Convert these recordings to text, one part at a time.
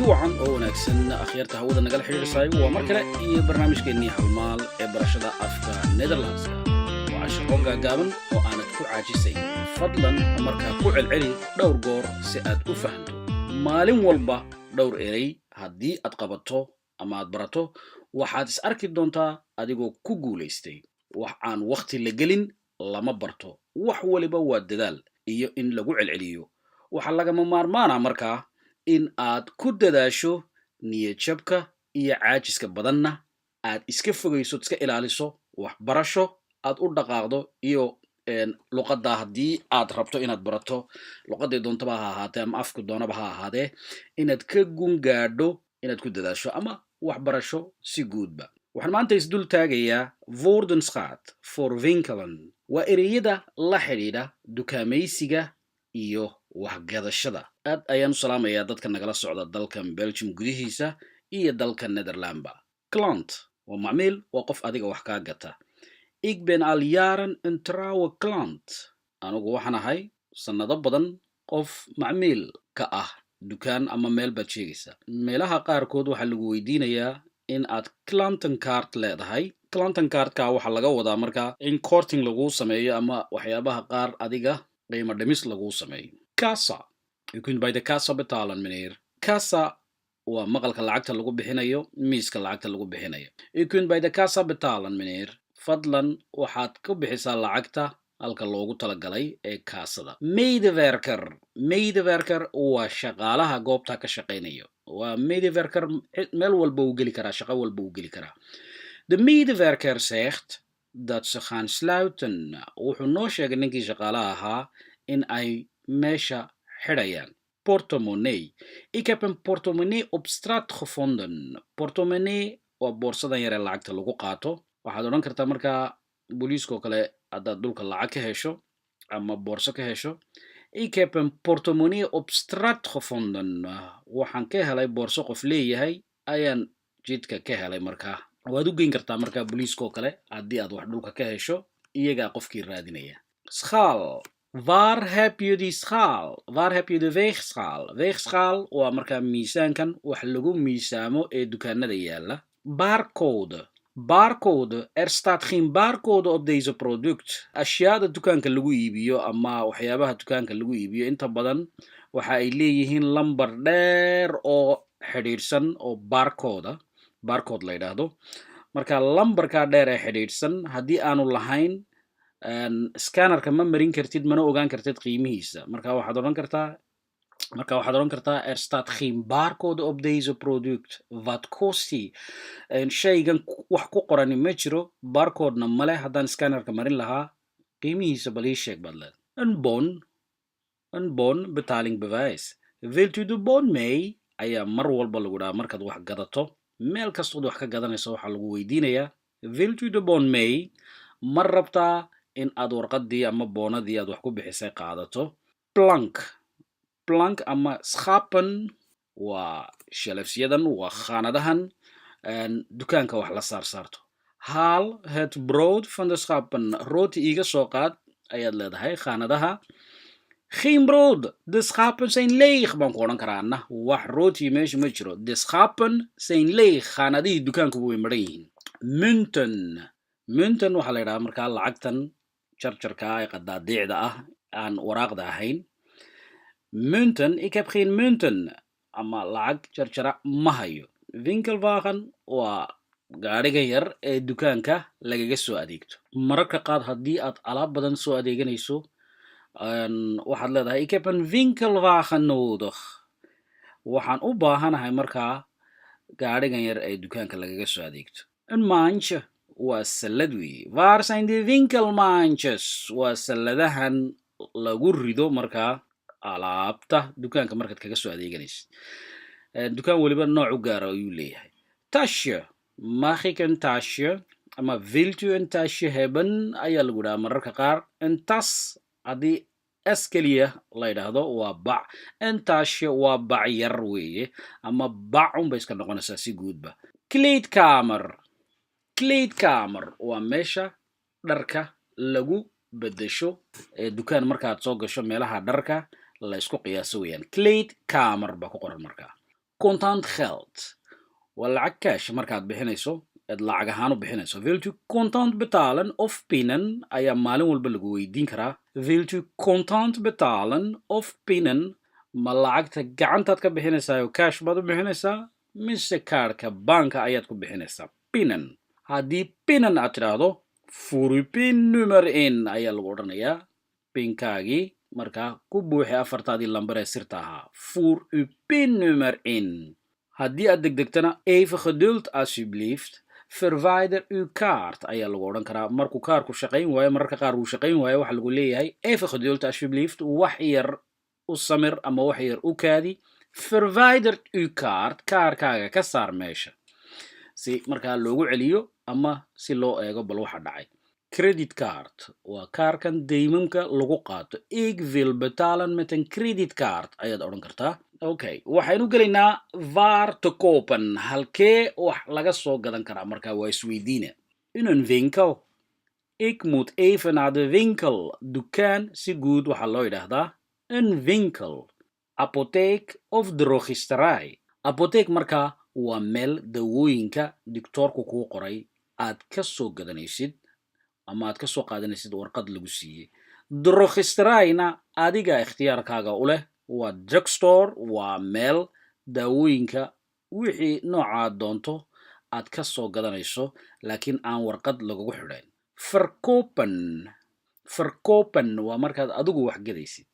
wacan oo wanaagsan akhyaarta hawada nagala xiriirsay waa mar kale iyo barnaamijkeennii halmaal ee barashada afka Netherlandska waa casharo gaagaaban oo aanad ku caajisayn fadlan markaa ku celceli dhowr goor si aad u fahanto maalin walba dhowr erey haddii aad qabato ama aad barato waxaad is arki doontaa adigoo ku guulaystay wax aan waqti la gelin lama barto wax waliba waa dadaal iyo in lagu celceliyo waxa lagama maarmaana markaa in aad ku dadaasho niyad jabka iyo caajiska badanna aad iska fogeyso iska ilaaliso wax barasho aad u dhaqaaqdo iyo luqadda haddii aad rabto inaad barato luqadda doontaba ha ahaatee ama afku doonaba ha ahaadee inaad ka gungaadho inaad ku dadaasho ama wax barasho si guudba waxaan maanta isdul taagayaa woordenschat for winkelen waa ereyada la xidhiidha dukaamaysiga iyo waxgadashada aad ayaan u salaamayaa dadka nagala socda dalkan Belgium gudihiisa iyo dalka Netherlandba klant waa macmiil waa qof adiga wax ka gata ik ben al jaren een trouwe klant anigu waxaan ahay sanado badan qof macmiil ka ah dukaan ama meel baad sheegaysa meelaha qaarkood waxaa lagu weydiinayaa in aad klantenkaart leedahay klantenkaartka waxaa laga wadaa markaa in korting lagu sameeyo ama waxyaabaha qaar adiga qiimo dhimis lagu sameeyo kassa u kunt bij de kassa betalen meneer kassa waa maqalka lacagta lagu bixinayo miiska lacagta lagu bixinayo u kunt bij de kassa betalen meneer fadlan waxaad ku bixisaa lacagta halka loogu talagalay ee kaasada medewerker waa shaqaalaha goobta ka shaqeynayo waa medewerker meel walba uu geli karaa shaqo walba uu geli karaa de medewerker zegt dat ze gaan sluiten wuxuu noo sheegay ninkii shaqaalaha ahaa in ay meesha xidhayaan portemonnee ik heb een portemonnee op straat gevonden portemonnee waa boorsadan yar ee lacagta lagu qaato waxaad odhan kartaa markaa booliiskoo kale haddaad dhulka lacag ka hesho ama boorso ka hesho ik heb een portemonnee op straat gevonden waxaan ka helay boorso qof leeyahay ayaan jidka ka helay markaa waad u geyn kartaa markaa booliiskoo kale haddii aad wax dhulka ka hesho iyagaa qofkii raadinaya schaal waar heb je die schaal waar heb je de weegschaal weegschaal waa markaa miisaankan wax lagu miisaamo ee dukaanada yaala barcode er staat geen barcode op deze product ashyaada dukaanka lagu iibiyo ama waxyaabaha dukaanka lagu iibiyo inta badan waxa ay leeyihiin lambar dheer oo xidhiidhsan oo barcode la yidhaahdo marka lambarka dheer ee xidhiidhsan haddii aanu lahayn scannerka ma marin kartid mana ogaan kartid qiimihiisa marka waxaad odhan kartaa er staat geen barcode op deze product wat kost die shaygan wax ku qorani ma jiro barcodena male haddaan scannerka marin lahaa qiimihiisa bal ii sheeg baad leedahay een bon betalingbewijs wilt u de bon mee ayaa mar walba lagu dhahaa markaad wax gadato meel kastood wax ka gadanayso waxaa lagu weydiinayaa wilt u de bon mee ma rabtaa in aad warqadii ama boonadii aad wax ku bixisay qaadato plank ama schapen waa shelefsyadan waa khaanadahan dukaanka wax la saarto haal het brood van de schapen rooti iiga soo qaad ayaad leedahay khaanadaha geen brood de schapen zijn leeg baan ku odhan karaana wax rooti meesha ma jiro de schapen zijn leeg khaanadihii dukaanka way maran yihiin munten waxaa la yidhaha markaa lacagtan jarjarka ee qadaadiicda ah aan waraaqda ahayn munten ik heb geen munten ama lacag jarjara ma hayo winkelwagen waa gaadhiga yar ee dukaanka lagaga soo adeegto mararka qaad haddii aad alaab badan soo adeeganayso waxaad leedahay ik heb een winkelwagen nodig waxaan u baahanahay markaa gaadhigan yar ee dukaanka lagaga soo adeegto een maandje waa salad weeye waar zijn de winkelmaandjes waa saladahan lagu rido markaa alaabta dukaanka markaad kaga soo adeeganaysid dukaan waliba nooc u gaara ayuu leeyahay tasje mag ik een tasje ama wilt u een tasje hebben ayaa lagu dhahaa mararka qaar een tas haddii s keliya la yidhaahdo waa bac een tasje waa bac yar weeye ama bac unbay iska noqonaysaa si guudba kleedkamer waa meesha dharka lagu bedesho dukaan markaad soo gasho meelaha dharka la isku qiyaaso weeyaan kleed kamer baa ku qoran markaa contant geld waa lacag cash markaad bixinayso aad lacag ahaan u bixinayso wilt u contant betalen of pinnen ayaa maalin walba lagu weydiin karaa wilt u contant betalen of pinnen ma lacagta gacantaad ka bixinaysaa oo cash baad u bixinaysaa mise kaarka banka ayaad ku bixinaysaa pinnen haddii pinnen aad tidhaahdo furu pin nummer in ayaa lagu odhanayaa pinkaagii markaa ku buuxi afartaadii lambar ee sirta ahaa furu pin nummer in haddii aad degdegtana even geduld alsjeblieft verwijder uw kaart ayaa lagu odhan karaa markuu kaarku shaqayn waayo mararka qaar uu shaqayn waayo waxa lagu leeyahay even geduld alsjeblieft wax yar u samir ama wax yar u kaadi verwijder uw kaart kaarkaaga ka saar meesha si markaa loogu celiyo ama si loo eego bal waxa dhacay credit card waa kaarkan deymamka lagu qaato ik wil betalen met een credit card ayaad odhan kartaa okay waxaynu gelaynaa waar te kopen halkee wax laga soo gadan karaa markaa waa isweydiina in een winkel ik moet even naar de winkel dukaan si guud waxaa loo yidhaahdaa een winkel apotheek of drogisterij apotheek markaa waa meel dawooyinka doctorku kuu qoray aad ka soo gadanaysid ama aad ka soo qaadanaysid warqad lagu siiyey drogisterayna adiga ikhtiyaarkaaga u leh waa drugstore waa meel daawooyinka wixii noocaad doonto aad ka soo gadanayso laakiin aan warqad lagugu xidhayn verkopen waa markaad adigu wax gadaysid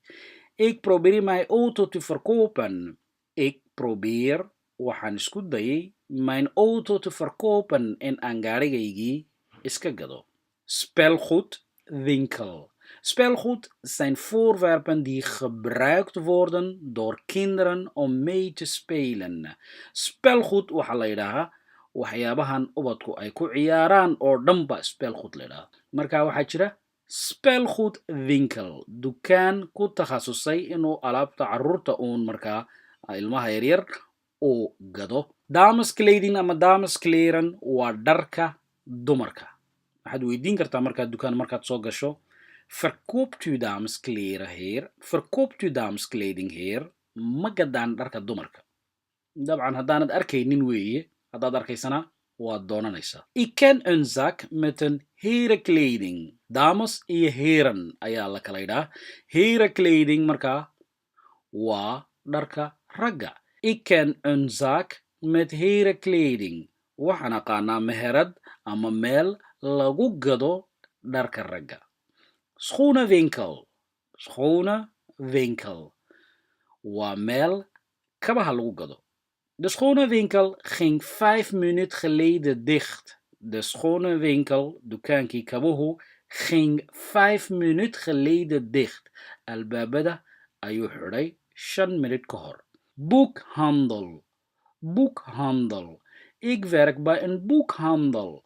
ik probeer mijn auto te verkopen ik probeer waxaan isku dayay mijn auto te verkopen en aan gaarigaygii iska gado spelgoedwinkel spelgoed zijn voorwerpen die gebruikt worden door kinderen om mee te spelen spelgoed waxaa la yidhaahaa waxyaabahan ubadku ay ku ciyaaraan oo dhanba spelgoed la yidhaha marka waxaa jira spelgoedwinkel dukaan ku takhasusay inuu alaabta carruurta uun markaa ilmaha yaryar uu gado dameskleding ama dameskleren waa dharka dumarka waxaad weydiin kartaa markaa dukaan markaad soo gasho verkoopt u dameskleren heer verkoopt u dameskleding heer ma gadaan dharka dumarka dabcan haddaanad arkaynin weeye haddaad arkaysana waad doonanaysaa ik ken een zak met een herenkleding dames iyo heren ayaa la kala yidhaa herenkleding markaa waa dharka ragga ik ken een zak met herenkleding waxaan aqaanaa meherad ama meel lagu gado dharka ragga schoenenwinkel waa meel kabaha lagu gado de schoenenwinkel ging 5 minuten geleden dicht de schoenenwinkel dukaankii kabuhu ging 5 minuten geleden dicht albaabada ayuu xidhay 5 minut ka hor boekhandel ik werk bij een boekhandel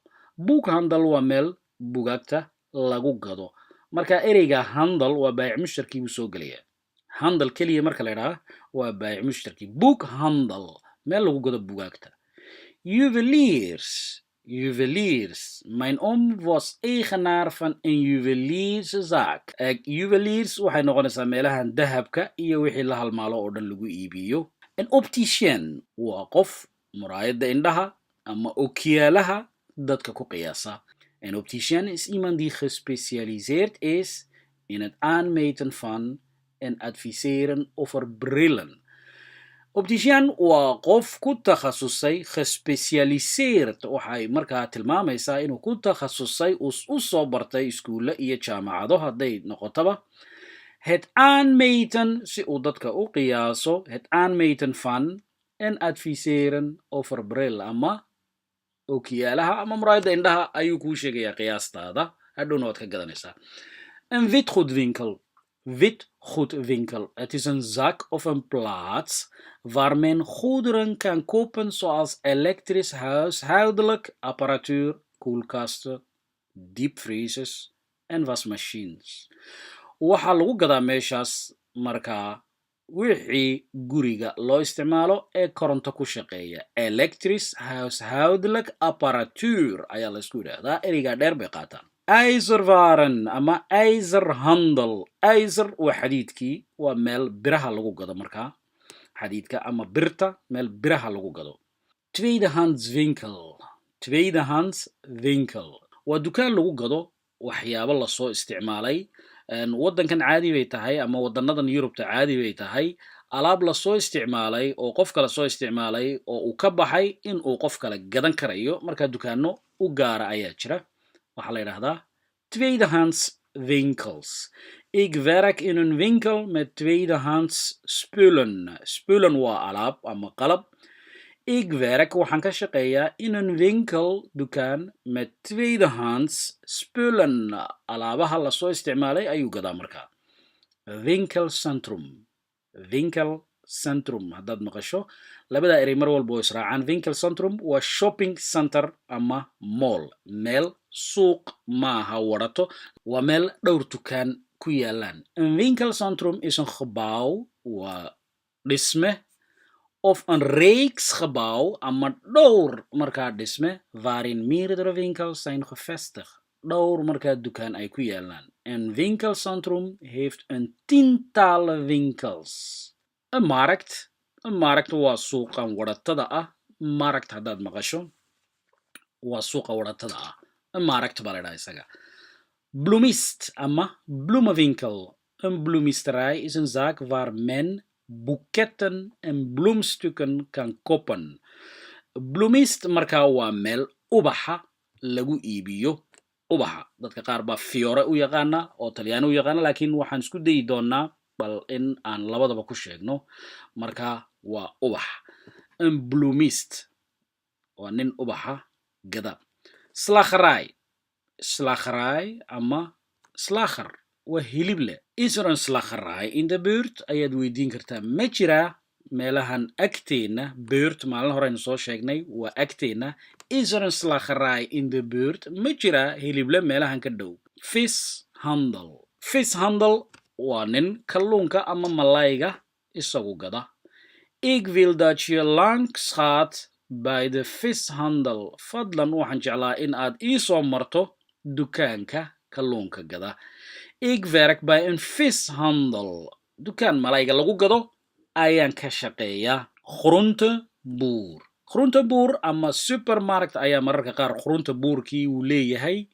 waa meel bugaagta lagu gado marka ereyga handel waa baayic mushtarkii buu soo gelaya handel keliya marka la idhaha waa baayic mushtarkii boekhandel meel lagu gado bugaagta juweliers mijn oom was eigenaar van een juwelierszaak juweliers waxay noqonaysaa meelahan dahabka iyo wixii la halmaalo oo dhan lagu iibiyo een opticien waa qof muraayadda indhaha ama okiyaalaha dadka ku qiyaasa een opticien is iemand die gespecialiseerd is in het aanmeten van en adviseren over brillen opticien waa qof ku takhasusay gespecialiseerd waxay markaa tilmaamaysaa inuu ku takhasusay u soo bartay iskuulle iyo jaamacado hadday noqotaba het aanmeten si uu dadka u qiyaaso het aanmeten van en adviseren over bril ama okiyaalaha ama muraayadda indhaha ayuu kuu sheegayaa qiyaastaada hadhowna waad ka gadanaysaa een witgoedwinkel het is een zak of een plaats waar men goederen kan kopen zoals elektrisch huishoudelijk apparatuur koelkasten diepvriezers en wasmachines waxaa lagu gadaa meeshaas markaa wixii guriga loo isticmaalo ee koronto ku shaqeeya electrisch huishoudelijk apparatuur ayaa la isku yidhaahdaa ereygaa dheer bay qaataan IJzerwaren ama IJzerhandel. IJzer waa xadiidkii, waa meel biraha lagu gado markaa. xadiidka ama birta meel biraha lagu gado. Tweedehandswinkel. Tweedehandswinkel waa dukaan lagu gado waxyaabo lasoo isticmaalay. waddankan caadi bay tahay ama waddanadan Yurubta caadi bay tahay alaab lasoo isticmaalay oo qof kale soo isticmaalay oo uu ka baxay in uu qof kale gadan karayo markaa dukaano u gaara ayaa jira. waxaa la yidhaahdaa tweedehands winkels. Ik werk in een winkel met tweedehands spullen. Spullen waa alaab ama qalab. Ik werk waxaan ka shaqeeyaa in een winkel dukaan met tweedehands spullen. alaabaha lasoo isticmaalay ayuu gadaa markaa. Winkelcentrum. Winkelcentrum haddaad maqasho labada erey mar walba oo israacaan. Winkelcentrum waa shopping center ama mall. meel suuq maaha warato, waa meel dhowr dukaan ku yaalaan. Een winkelcentrum is een gebouw, waa dhisme, of een reeks gebouw ama dhowr markaa dhisme waarin meerdere winkels zijn gevestigd. dhowr markaa dukaan ay ku yaalaan. Een winkelcentrum heeft een tientallen winkels. Een markt. Een markt waa suuqan waratada ah. markt haddaad maqasho waa suuqa waratada ah. Een markt baa la dhahaa isaga. Bloemist ama bloemenwinkel. Een bloemisterij is een zaak waar men boeketten en bloemstukken kan kopen. Bloemist markaa waa meel ubaxa lagu iibiyo. ubaxa dadka qaar baa fiore u yaqaana oo talyaani u yaqaana, laakiin waxaan isku dayi doonaa bal in aan labadaba ku sheegno. markaa waa ubax. Een bloemist waa nin ubaxa gada. Slagerij. Slagerij ama slager waa hilible. Is er een slagerij in de buurt? ayaad weydiin kartaa. ma jiraa meelahan agteena buurt? maalin hore aynu soo sheegnay waa agteena. Is er een slagerij in de buurt? ma jiraa hilible meelahan ka dhow? Vishandel. Vishandel waa nin kalluunka ama malayga isagu gada. Ik wil dat je langs gaat bij de vishandel. fadlan waxaan jeclaa in aad ii soo marto dukaanka kalluunka gada. Ik werk bij een vishandel. dukaan malayga lagu gado ayaan ka shaqeeyaa. Groenteboer. Groenteboer ama supermarkt ayaa mararka qaar groenteboerkii uu leeyahay.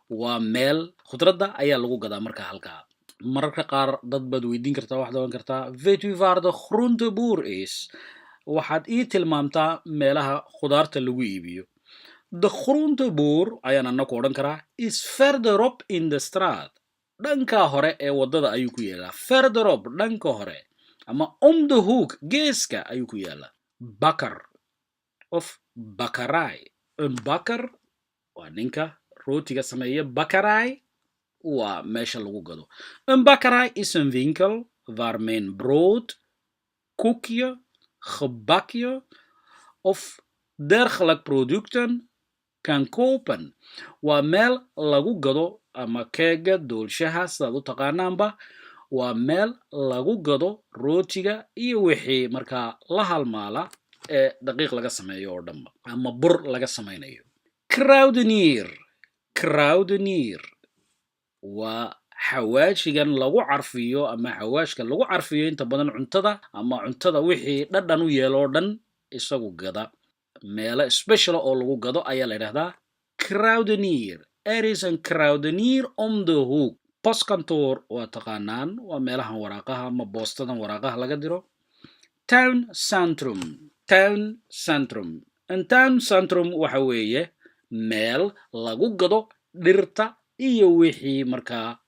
waa meel khudradda ayaa lagu gadaa markaa halkaa. mararka qaar dad baad weydiin kartaa, waxaad oran kartaa weet u waar de groenteboer is? waxaad ii tilmaamtaa meelaha khudaarta lagu iibiyo. De groenteboer ayaan anaku odhan karaa is verderop in de straat. dhanka hore ee waddada ayuu ku yaalaa. verderop dhanka hore ama om de hoek geeska ayuu ku yaalaa. Bakker of bakkerij. Een bakker waa ninka rootiga sameeya. Bakkerij waa meesha lagu gado. Een bakkerij is een winkel waar men brood, koekje, gebakje of dergelijke producten kan kopen. waa meel lagu gado ama keega, doolshaha sidaad u taqaanaanba. waa meel lagu gado rootiga iyo wixii markaa la halmaala ee daqiiq laga sameeyo oo dhanba ama bur laga samaynayo. Kruidenier. Kruidenier waa xawaashigan lagu carfiyo ama xawaashka lagu carfiyo inta badan cuntada ama cuntada wixii dhadhan u yeelo dhan isagu gada. meelo special oo lagu gado ayaa la yidhaahdaa kruidenier. Er is een kruidenier om de hoek. Postkantoor waa taqaanaan, waa meelahan waraaqaha ama boostadan waraaqaha laga diro. Tuincentrum. Tuincentrum. Een tuincentrum waxa weeye meel lagu gado dhirta iyo wixii markaa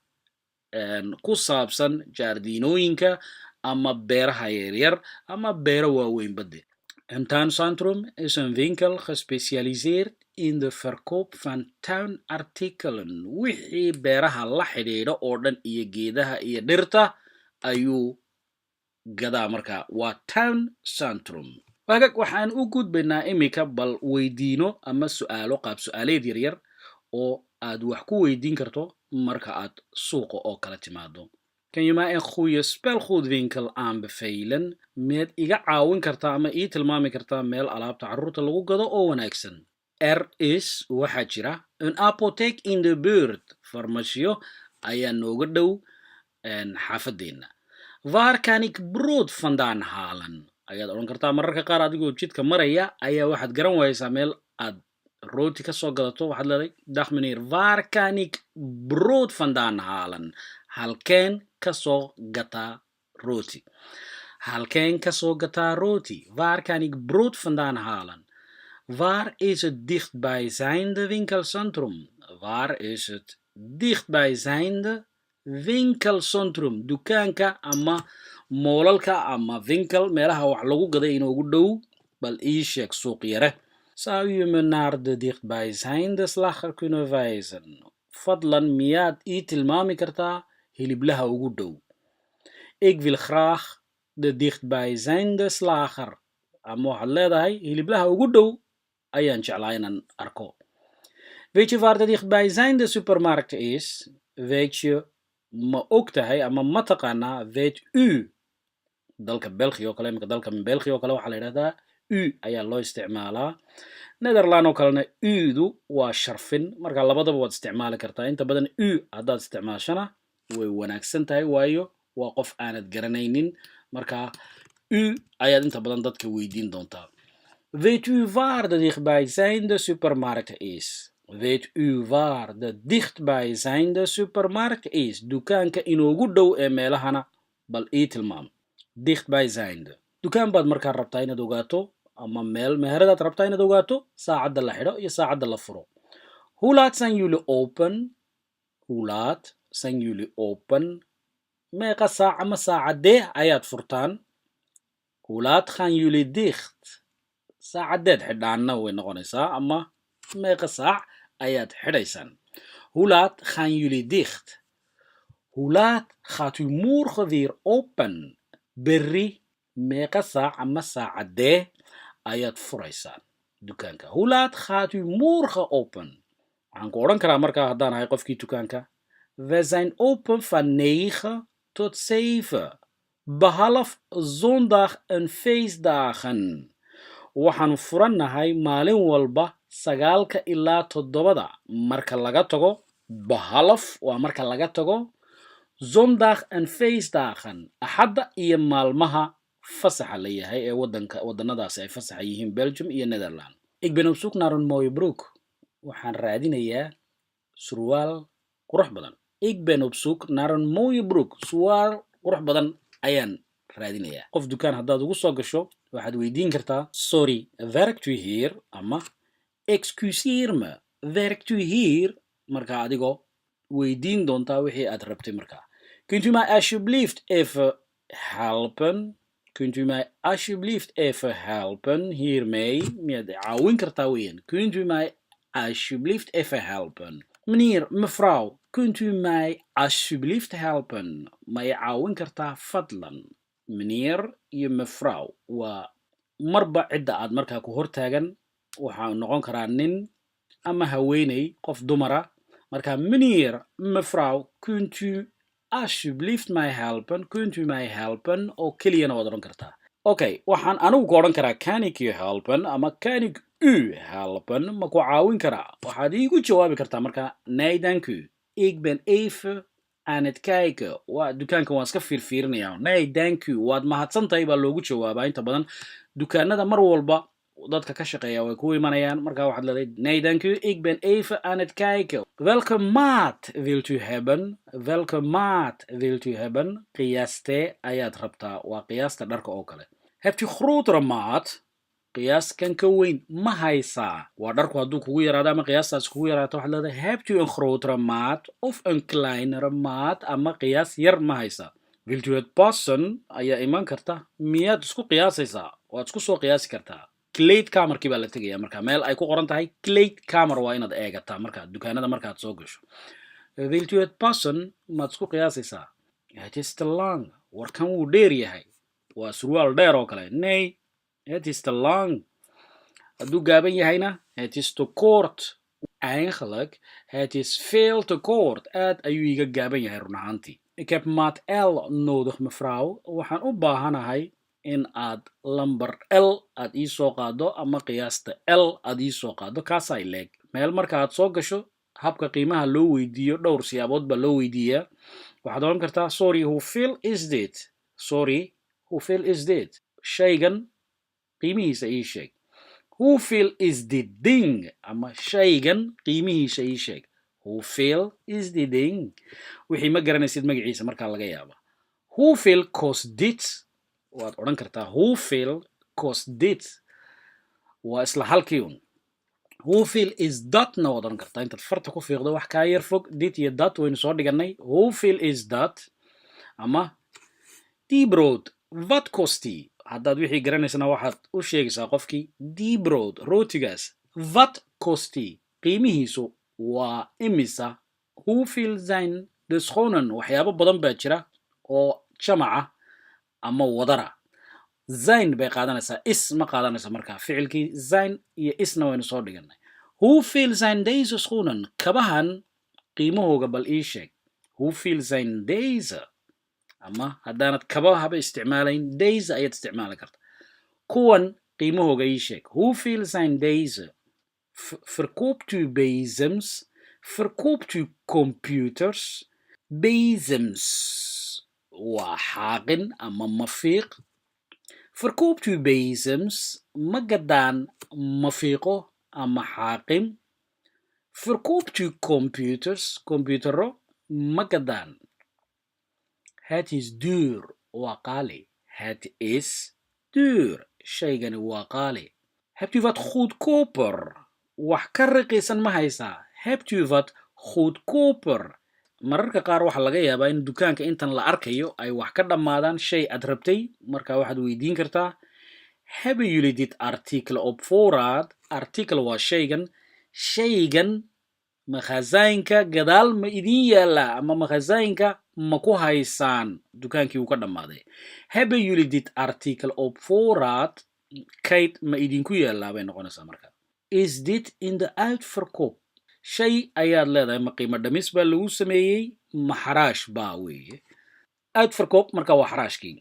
ku saabsan jaardiinooyinka ama beeraha yaryar ama beero waaweyn bade. Een tuincentrum is een winkel gespecialiseerd in de verkoop van tuinartikelen. wixii beeraha la xidhiidha oo dhan iyo geedaha iyo dhirta ayuu gadaa markaa. waa tuincentrum. waagag waxaan u gudbaynaa imika bal weydiino ama su'aalo, qaab su'aaleed yaryar oo aad wax ku weydiin karto marka aad suuqa oo kala timaado. Kan je mij een goede spelgoedwinkel aanbevelen? Miyaad iga caawin kartaa ama ii tilmaami kartaa meel alaabta carruurta lagu gado oo wanaagsan? er is waxaa jira een apotheek in de buurt farmashiyo ayaa nooga dhow xaafadeenna. Waar kan ik brood vandaan halen ayaad odhan kartaa mararka qaar adigoo jidka maraya ayaa waxaad garan waysaa meel aad rooti ka soo gadato waxaad leedahay dag meneer waar kan ik brood vandaan halen halkeen ka soo gataa rooti halkeen ka soo gataa rooti waar kan ik brood vandaan halen waar is het dichtbijzijnde winkelcentrum waar is het dichtbijzijnde winkelcentrum dukaanka ama moolalka ama winkel meelaha wax lagu gada inoogu dhow bal ii sheeg suuq yare zou je me naar de dichtbijzijnde slager kunnen wijzen fadlan miyaad ii tilmaami kartaa hiliblaha ugu dhow ik wil graag de dichtbijzijnde slager ama waxaad leedahay hiliblaha ugu dhow ayaan jeclaa inaan arko weet je waar de dichtbijzijnde supermarkt is weet je ma og tahay ama ma taqaanaa weet u dalka België oo kale marka dalka België oo kale waxa la yiraahdaa u ayaa loo isticmaalaa Netherland oo kalena udu waa sharfin marka labadaba waad isticmaali kartaa inta badan u haddaad isticmaashana way wanaagsan tahay waayo waa qof aanad garanaynin marka u ayaad inta badan dadka weydiin doontaa weet u waar de dichtbijzijnde supermarkt is weet u waar de dichtbijzijnde supermarkt is dukaanka inoogu dhow ee meelahana bal ii tilmaam dichtbijzijnde dukaan baad markaa rabtaa inaad ogaato ama meel meheradaad rabtaa inaad ogaato saacadda la xidho iyo saacadda la furo hoe laat zijn jullie open hoe laat zijn jullie open meeqa saac ama saacadee ayaad furtaan hoe laat gaan jullie dicht saacadeed xidhaanna way noqonaysaa ama meeqa saac ayaad xidhaysaan hoe laat gaan jullie dicht hoe laat gaat u morgen weer open berri meeqa saac ama saacadee ayaad furaysaan dukaanka hoe laat gaat u morgen open waxaan ku odhan karaa markaa haddaan ahay qofkii dukaanka we zijn open van 9 tot 7 behalve zondag en feestdagen waxaanu furannahay maalin walba 9 ilaa 7 marka laga tago behalve waa marka laga tago zondag en feestdagen axadda iyo maalmaha fasaxa la yahay ee wadannadaasi ay fasaxa yihiin Belgium iyo Netherland ik ben op zoek naar een mooie broek waxaan raadinayaa surwaal qurux badan ik ben op zoek naar een mooie broek surwaal qurux badan ayaan raadinayaa qof dukaan haddaad ugu soo gasho waxaad weydiin kartaa sorry werkt u hier ama excuseer me werkt u hier marka adigoo weydiin doontaa wixii aad rabtay markaa kunt u mij alsjeblieft even helpen kunt u mij alsjeblieft even helpen hiermee miyaad caawin kartaa weeyaan kunt u mij alsjeblieft even helpen meneer mevrouw kunt u mij alsjeblieft helpen ma je caawin kartaa fadlan meneer iyo mevrouw waa marba cidda aad markaa ku hortaagan waxaa noqon karaa nin ama haweeney qof dumara marka meneer mevrouw kunt u alsjeblieft mij helpen kunt u mij helpen oo keliyana waad odhan kartaa okay waxaan anigu ku odhan karaa kan ik je helpen ama kan ik u helpen ma ku caawin karaa waxaad iigu jawaabi kartaa marka nee dank u ik ben even aan het kijken waa dukaankan waan iska fiirfiirinayaa nee dank u waad mahadsantahay baa loogu jawaabaa inta badan dukaanada mar walba dadka ka shaqeeya way ku imanayaan markaa waxaad leedahay nee dank u ik ben even aan het kijken welke maat wilt u hebben welke maat wilt u hebben qiyaastee ayaad rabtaa waa qiyaasta dharka oo kale hebt u grotere maat qiyaas kan ka weyn ma haysaa waa dharku hadduu kugu yaraado ama qiyaastaas kugu yaraato waxaad leedahay hebt u een grotere maat of een kleinere maat ama qiyaas yar ma haysaa wilt u het passen ayaa iman karta miyaad isku qiyaasaysaa waad isku soo qiyaasi kartaa kleedkamarkii baa la tegaya marka meel ay ku qoran tahay kleedkamer waa inaad eegataa marka dukaanada markaad soo gasho wilt u het passen maad isku qiyaasaysaa het is te lang warkan wuu dheer yahay waa surwaal dheer oo kale nee het is te lang hadduu gaaban yahayna het is te kort eigenlijk het is veel te kort aad ayuu iga gaaban yahay run ahaantii ik heb maat L nodig mevrouw waxaan u baahanahay in aad lambar L aad ii soo qaado ama qiyaasta L aad ii soo qaado kaasaa ileeg meel marka aad soo gasho habka qiimaha loo weydiiyo dhowr siyaabood baa loo weydiiyaa waxaad oran kartaa sorry who fill is that sorry who fill is that shaygan qiimihiisa ii sheeg who fill is the thing ama shaygan qiimihiisa ii sheeg who fill is the thing wixii ma garanaysid magaciisa markaa laga yaaba who fill cost it waad oran kartaa who fill cost it waa isla halkii un who fill is that na waad oran kartaa intaad farta ku fiiqdo wax kaa yar fog dit iyo that waynu soo dhiganay who fill is that ama die brood wat kosti haddaad wixii garanaysana waxaad u sheegaysaa qofkii die brood rootigaas wat kosti qiimihiisu waa imisa hoeveel zijn de schoenen waxyaabo badan baa jira oo jamaca ama wadara zijn bay qaadanaysaa is ma qaadanaysa markaa ficilkii zijn iyo isna waynu soo dhiganay hoeveel zijn deze schoenen kabahan qiimahooga bal ii sheeg hoeveel zijn deze ama haddaanad kabahaba isticmaalayn deze ayaad isticmaali karta kuwan qiimahooga ii sheeg hoeveel zijn deze verkoopt u bezems verkoopt u computers bezems waa xaaqin ama mafiiq verkoopt u bezems ma gadaan mafiiqo ama xaaqin verkoopt u computers computero ma gadaan het is duur waa qaali het is duur shaygani waa qaali hebt u wat goedkoper wax ka raqiisan ma haysaa hebt u wat goedkoper mararka qaar waxaa laga yaabaa in dukaanka intan la arkayo ay wax ka dhammaadaan shay aad rabtay marka waxaad weydiin kartaa hebben jullie dit artikel op voorraad artikel waa shaygan magazaynka gadaal ma idin yaallaa ama magazaynka ma ku haysaan dukaankii uu ka dhammaaday hebben jullie dit artikel op voorraad kayd ma idinku yaallaa bay noqonaysaa marka is dit in de uitverkoop shay ayaad leedahay ma qiimo dhamis baa lagu sameeyey ma xaraash baa weeye uitverkoop marka waa xaraashkii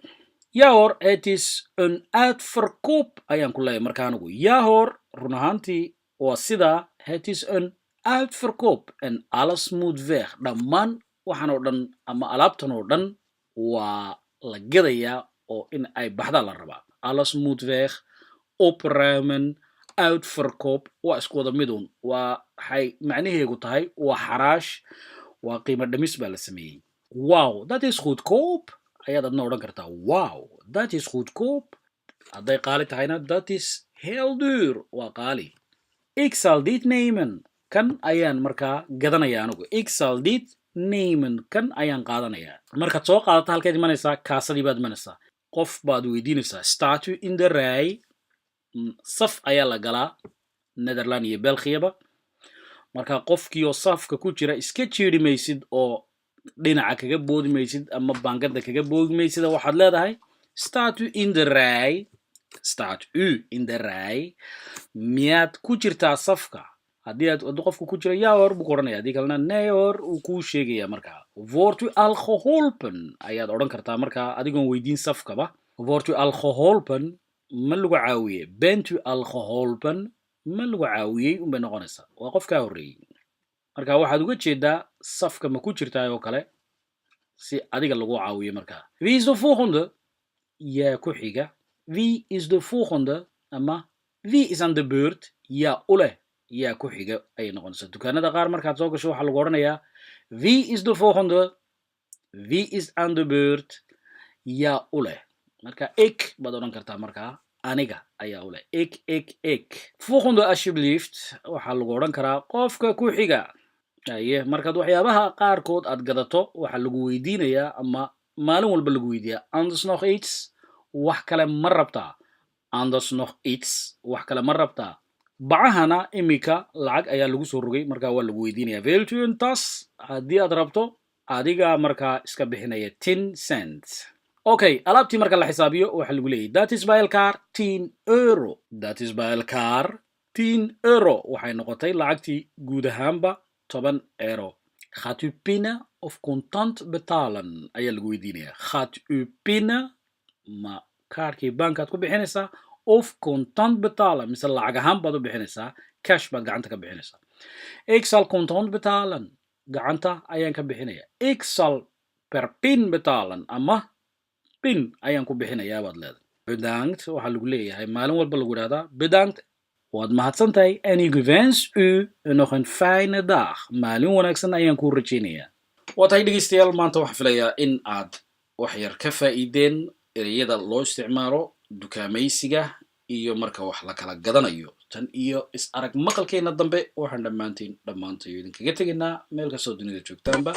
yaa hoor het is een uitverkoop ayaan ku leeyahay marka anigu yaa hoor run ahaantii waa sidaa het is een uitverkoop en alles moet weg dhammaan waxaan oo dhan ama alaabtan oo dhan waa la gadayaa oo in ay baxdaa la rabaa alles moet weg opruimen uitverkoop waa isku wada midun waxay macnaheegu tahay waa xaraash waa qiimo dhamis baa la sameeyey wow that is goedkoop ayaad adna odhan kartaa wow that is goedkoop hadday qaali tahayna that is heel duur waa qaali ik zal dit nemen kan ayaan markaa gadanaya anigu ik zal dit nemen kan ayaan qaadanayaa markaad soo qaadato halkeed imanaysaa kaasadii baad imanaysaa qof baad weydiinaysaa staat u in de rij saf ayaa la galaa Netherland iyo Belgiaba marka qofkiioo safka ku jira iska jiiri maysid oo dhinaca kaga boodi maysid ama baangada kaga boodi maysid waxaad leedahay staat u in de rij staat u in de rij miyaad ku jirtaa safka haddii qofku ku jira yaa hoor buu ku odhanaya haddii kalena nee hoor uu kuu sheegaya markaa wordt u al geholpen ayaad odhan kartaa markaa adigoon weydiin safkaba wordt u al geholpen ma lagu caawiye bent u al geholpen ma lagu caawiyey unbay noqonaysaa waa qof kaa horreeyey marka waxaad uga jeedaa safka ma ku jirtaa oo kale si adiga lagu caawiyo markaa wie is de volgende yaa ku xiga wie is de volgende ama wie is aan de beurt yaa u leh yaa ku xiga ayay noqonaysaa dukaanada qaar markaad soo gasho waxaa lagu odhanayaa wie is de volgende wie is aan de beurt yaa u leh marka ik baad odhan kartaa markaa aniga ayaa u leh ik volgende alsjeblieft waxaa lagu odhan karaa qofka ku xiga aye markaad waxyaabaha qaarkood aad gadato waxaa lagu weydiinayaa ama maalin walba lagu weydiiyaa anders nog iets wax kale ma rabtaa anders nog iets wax kale ma rabtaa bacahana imika lacag ayaa lagu soo rogay markaa waa lagu weydiinayaa wilt u een tas haddii aad rabto adiga markaa iska bixinaya 10 cent okay alaabtii marka la xisaabiyo waxaa lagu leeyahay dat is bij elkaar 10 euro dat is bij elkaar 10 euro waxay noqotay lacagtii guud ahaanba 10 euro gaat u pinnen of contant betalen ayaa lagu weydiinayaa gaat u pinnen ma kaarkii bankaad ku bixinaysaa of contant betalen mise lacag ahaan baad u bixinaysaa cash baad gacanta ka bixinaysaa ik zal contant betalen gacanta ayaan ka bixinaya ik zal per pin betalen ama pin ayaan ku bixinayaa baad leedahay bedankt waxaa lagu leeyahay maalin walba lagu idhahdaa bedankt waad mahadsantahay en ik wens u nog een fijne dag maalin wanaagsan ayaan kuu rajaynayaa waa tahay dhegeystayaal maanta waxaan filayaa in aad wax yar ka faa'iideen ereyada loo isticmaalo dukaamaysiga iyo marka wax la kala gadanayo tan iyo is arag maqalkeena dambe waxaan dhammaantayo idinkaga tegaynaa meel kastoo dunida joogtaanba